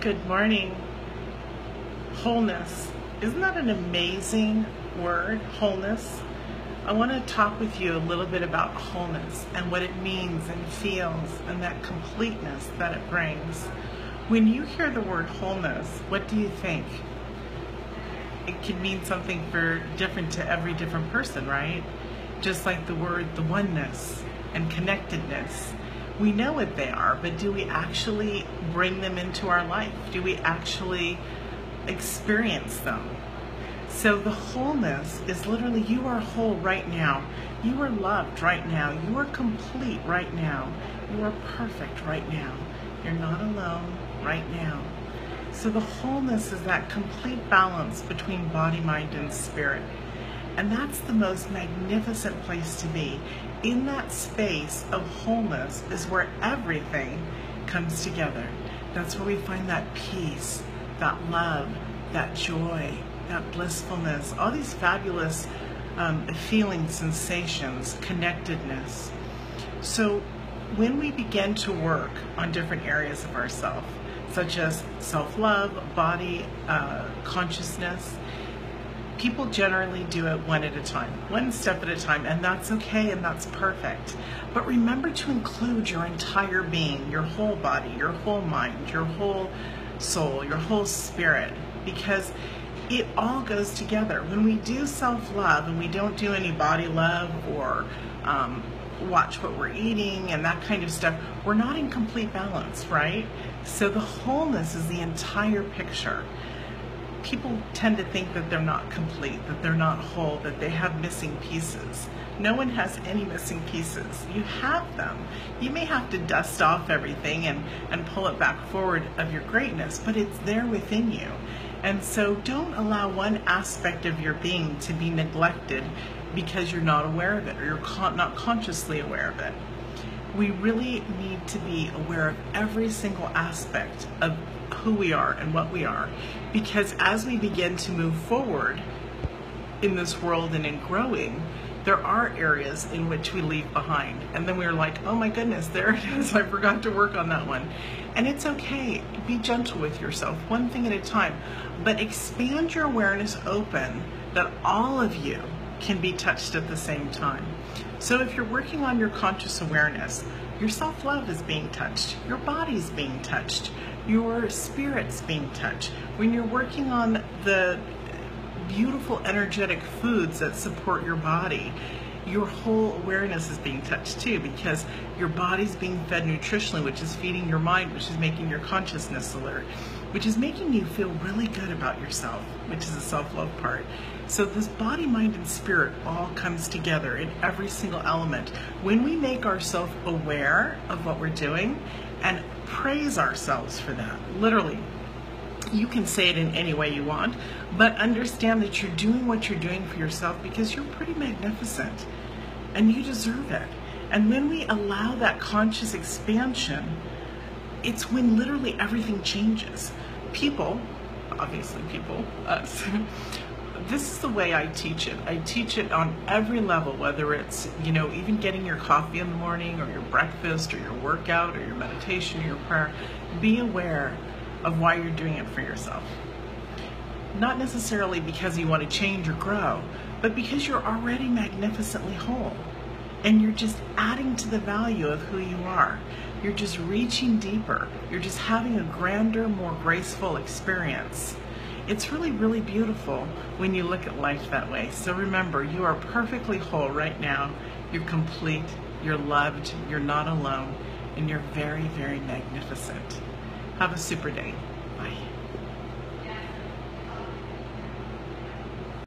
Good morning. Wholeness. Isn't that an amazing word, wholeness? I want to talk with you a little bit about wholeness and what it means and feels and that completeness that it brings. When you hear the word wholeness, what do you think? It can mean something different to every different person, right? Just like the word the oneness and connectedness. We know what they are, but do we actually bring them into our life? Do we actually experience them? So the wholeness is literally you are whole right now. You are loved right now. You are complete right now. You are perfect right now. You're not alone right now. So the wholeness is that complete balance between body, mind, and spirit. And that's the most magnificent place to be. In that space of wholeness is where everything comes together. That's where we find that peace, that love, that joy, that blissfulness, all these fabulous feelings, sensations, connectedness. So when we begin to work on different areas of ourselves, such as self-love, body, consciousness, people generally do it one at a time, one step at a time, and that's okay and that's perfect. But remember to include your entire being, your whole body, your whole mind, your whole soul, your whole spirit, because it all goes together. When we do self-love and we don't do any body love or watch what we're eating and that kind of stuff, we're not in complete balance, right? So the wholeness is the entire picture. People tend to think that they're not complete, that they're not whole, that they have missing pieces. No one has any missing pieces. You have them. You may have to dust off everything and pull it back forward of your greatness, but it's there within you. And so don't allow one aspect of your being to be neglected because you're not aware of it or you're not consciously aware of it. We really need to be aware of every single aspect of who we are and what we are, because as we begin to move forward in this world and in growing, there are areas in which we leave behind, and then we're like, oh my goodness, there it is, I forgot to work on that one. And it's okay, be gentle with yourself, one thing at a time, but expand your awareness open that all of you can be touched at the same time. So if you're working on your conscious awareness, your self-love is being touched, your body's being touched, your spirit's being touched. When you're working on the beautiful energetic foods that support your body, your whole awareness is being touched too, because your body's being fed nutritionally, which is feeding your mind, which is making your consciousness alert, which is making you feel really good about yourself, which is the self-love part. So this body, mind, and spirit all comes together in every single element. When we make ourselves aware of what we're doing and praise ourselves for that, literally, you can say it in any way you want, but understand that you're doing what you're doing for yourself because you're pretty magnificent and you deserve it. And when we allow that conscious expansion, it's when literally everything changes. People, obviously people, us, this is the way I teach it. I teach it on every level, whether it's, even getting your coffee in the morning or your breakfast or your workout or your meditation or your prayer. Be aware of why you're doing it for yourself. Not necessarily because you want to change or grow, but because you're already magnificently whole. And you're just adding to the value of who you are. You're just reaching deeper. You're just having a grander, more graceful experience. It's really, really beautiful when you look at life that way. So remember, you are perfectly whole right now. You're complete, you're loved, you're not alone, and you're very, very magnificent. Have a super day.